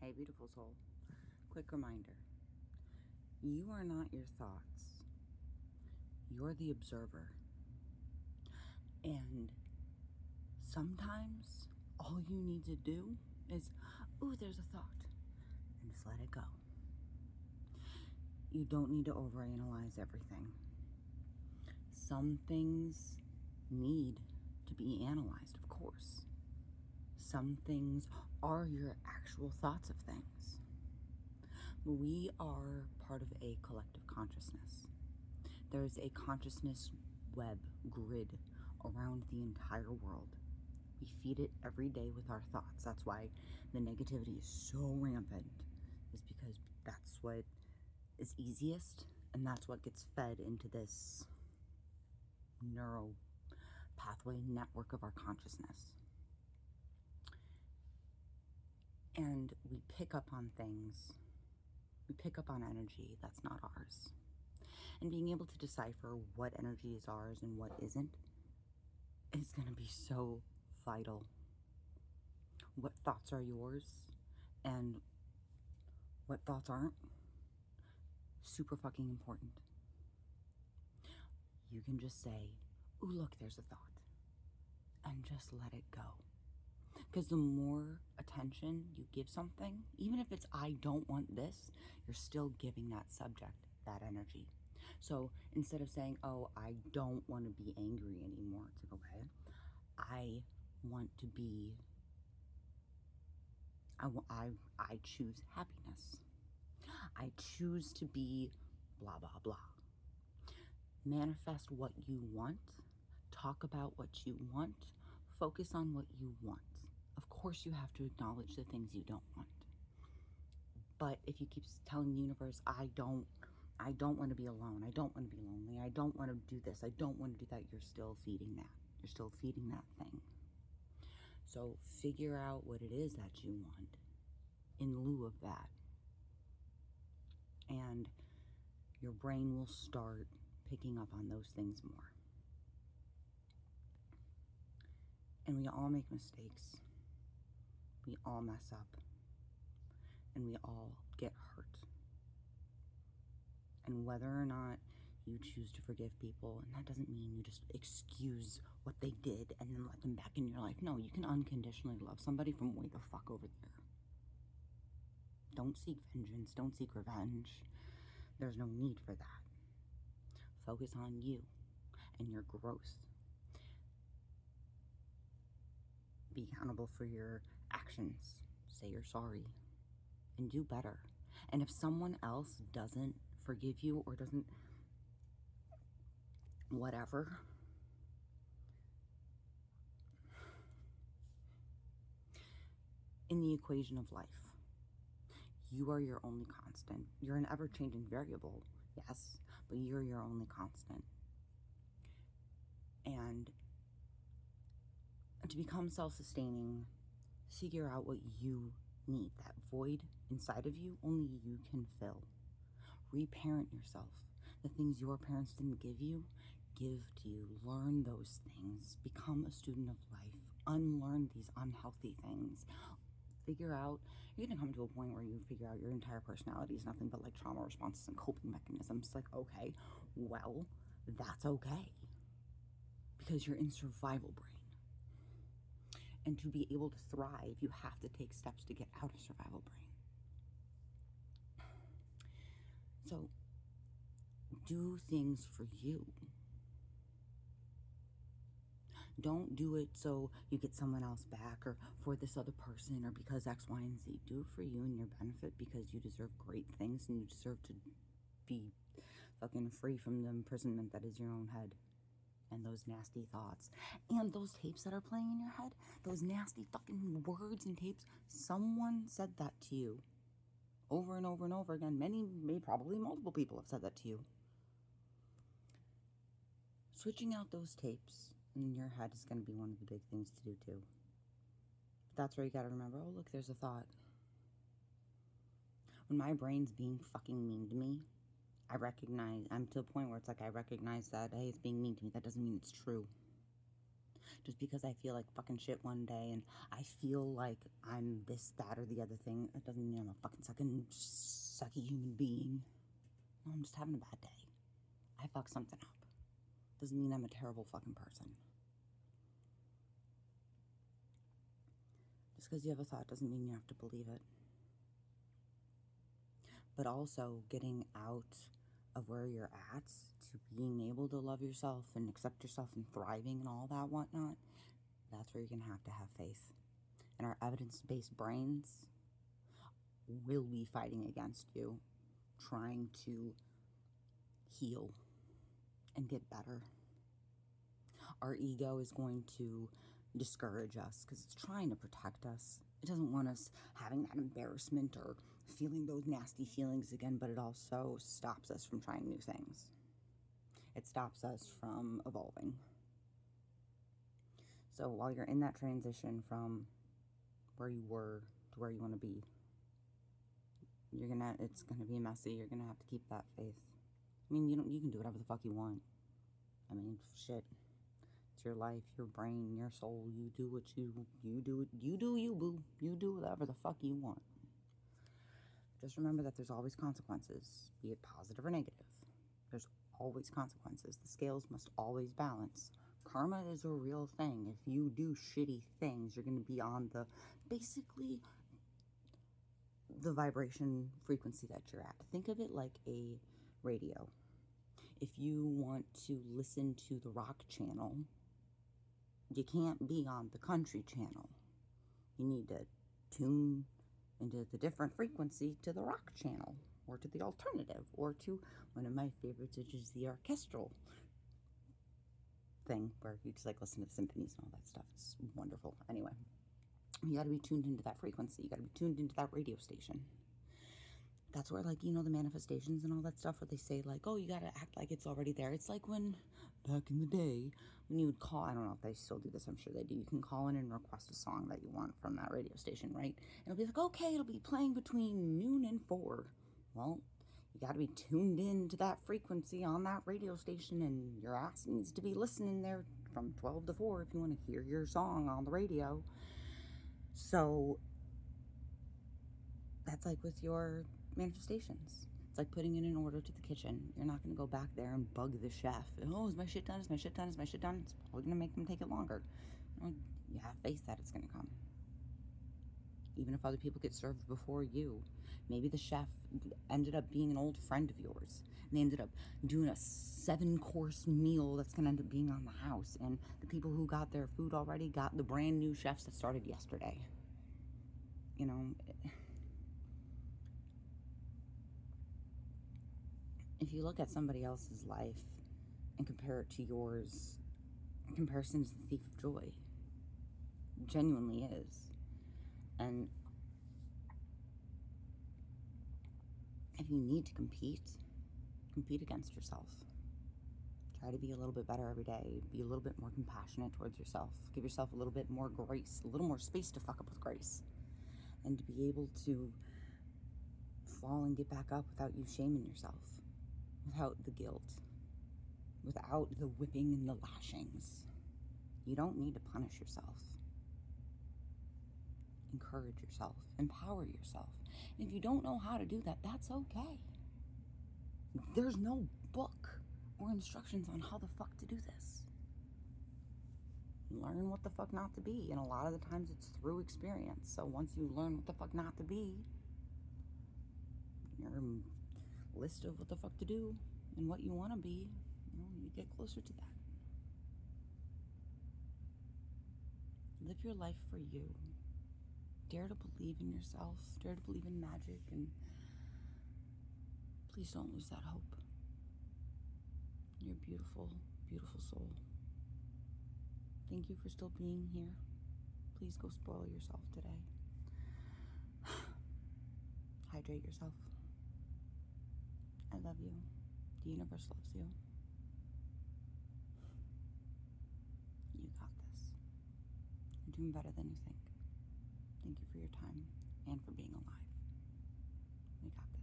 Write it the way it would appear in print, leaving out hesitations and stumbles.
Hey, beautiful soul. Quick reminder. You are not your thoughts. You're the observer. And sometimes all you need to do is, ooh, there's a thought. And just let it go. You don't need to overanalyze everything. Some things need to be analyzed, of course. Some things are your actual thoughts of things. We are part of a collective consciousness. There's a consciousness web grid around the entire world. We feed it every day with our thoughts. That's why the negativity is so rampant, is because that's what is easiest, and that's what gets fed into this neural pathway network of our consciousness. And we pick up on things. We pick up on energy that's not ours. And being able to decipher what energy is ours and what isn't is going to be so vital. What thoughts are yours and what thoughts aren't, super fucking important. You can just say, ooh, look, there's a thought, and just let it go. Because the more attention you give something, even if it's, I don't want this, you're still giving that subject that energy. So instead of saying, oh, I don't want to be angry anymore, it's like, okay, I want to be, I choose happiness. I choose to be blah, blah, blah. Manifest what you want. Talk about what you want. Focus on what you want. Of course, you have to acknowledge the things you don't want. But if you keep telling the universe, I don't want to be alone. I don't want to be lonely. I don't want to do this. I don't want to do that. You're still feeding that. You're still feeding that thing. So figure out what it is that you want in lieu of that. And your brain will start picking up on those things more. And we all make mistakes. We all mess up. And we all get hurt. And whether or not you choose to forgive people, and that doesn't mean you just excuse what they did and then let them back in your life. No, you can unconditionally love somebody from way the fuck over there. Don't seek vengeance. Don't seek revenge. There's no need for that. Focus on you and your growth. Be accountable for your actions. Say you're sorry. And do better. And if someone else doesn't forgive you or doesn't whatever, in the equation of life, you are your only constant. You're an ever-changing variable, yes, but you're your only constant. And to become self-sustaining, figure out what you need. That void inside of you, only you can fill. Reparent yourself. The things your parents didn't give you, give to you. Learn those things. Become a student of life. Unlearn these unhealthy things. Figure out, you're going to come to a point where you figure out your entire personality is nothing but like trauma responses and coping mechanisms. Like, okay, well, that's okay. Because you're in survival brain. And to be able to thrive, you have to take steps to get out of survival brain. So, do things for you. Don't do it so you get someone else back or for this other person or because X, Y, and Z. Do it for you and your benefit because you deserve great things and you deserve to be fucking free from the imprisonment that is your own head and those nasty thoughts. And those tapes that are playing in your head, those nasty fucking words and tapes, someone said that to you over and over and over again. Probably multiple people have said that to you. Switching out those tapes in your head is going to be one of the big things to do too. But that's where you got to remember, oh, look, there's a thought. When my brain's being fucking mean to me, I'm to a point where it's like I recognize that, hey, it's being mean to me. That doesn't mean it's true. Just because I feel like fucking shit one day and I feel like I'm this, that, or the other thing, it doesn't mean I'm a fucking sucky human being. No, I'm just having a bad day. I fucked something up. Doesn't mean I'm a terrible fucking person. Just because you have a thought doesn't mean you have to believe it. But also getting out of where you're at to being able to love yourself and accept yourself and thriving and all that whatnot, that's where you're going to have faith. And our evidence-based brains will be fighting against you, trying to heal and get better. Our ego is going to discourage us because it's trying to protect us. It doesn't want us having that embarrassment or feeling those nasty feelings again, but it also stops us from trying new things. It stops us from evolving. So while you're in that transition from where you were to where you want to be, it's gonna be messy. You're gonna have to keep that faith. I mean, you can do whatever the fuck you want. I mean, shit. It's your life, your brain, your soul. You do what you do, you boo. You do whatever the fuck you want. Just remember that there's always consequences, be it positive or negative. There's always consequences. The scales must always balance. Karma is a real thing. If you do shitty things, you're going to be on basically the vibration frequency that you're at. Think of it like a radio. If you want to listen to the rock channel, you can't be on the country channel. You need to tune into the different frequency to the rock channel, or to the alternative, or to one of my favorites, which is the orchestral thing, where you just like listen to the symphonies and all that stuff. It's wonderful. Anyway, you got to be tuned into that frequency. You got to be tuned into that radio station. That's where, like, the manifestations and all that stuff, where they say, like, oh, you got to act like it's already there. It's like when, back in the day, when you would call, I don't know if they still do this, I'm sure they do, you can call in and request a song that you want from that radio station, right? And it'll be like, okay, it'll be playing between noon and 4. Well, you got to be tuned in to that frequency on that radio station, and your ass needs to be listening there from 12 to 4 if you want to hear your song on the radio. So, that's like with your manifestations. It's like putting in an order to the kitchen. You're not going to go back there and bug the chef. Oh, is my shit done? Is my shit done? Is my shit done? It's probably going to make them take it longer. You have faith that it's going to come. Even if other people get served before you. Maybe the chef ended up being an old friend of yours. And they ended up doing a 7-course meal that's going to end up being on the house. And the people who got their food already got the brand new chefs that started yesterday. If you look at somebody else's life and compare it to yours, comparison is the thief of joy. It genuinely is. And if you need to compete against yourself. Try to be a little bit better every day. Be a little bit more compassionate towards yourself. Give yourself a little bit more grace, a little more space to fuck up with grace. And to be able to fall and get back up without you shaming yourself. Without the guilt, without the whipping and the lashings. You don't need to punish yourself. Encourage yourself. Empower yourself. And if you don't know how to do that, that's okay. There's no book or instructions on how the fuck to do this. Learn what the fuck not to be, and a lot of the times it's through experience. So once you learn what the fuck not to be, your list of what the fuck to do and what you want to be, you get closer to that. Live your life for you. Dare to believe in yourself. Dare to believe in magic, and please don't lose that hope. You're a beautiful, beautiful soul. Thank you for still being here. Please go spoil yourself today. Hydrate yourself. I love you. The universe loves you. You got this. You're doing better than you think. Thank you for your time and for being alive. We got this.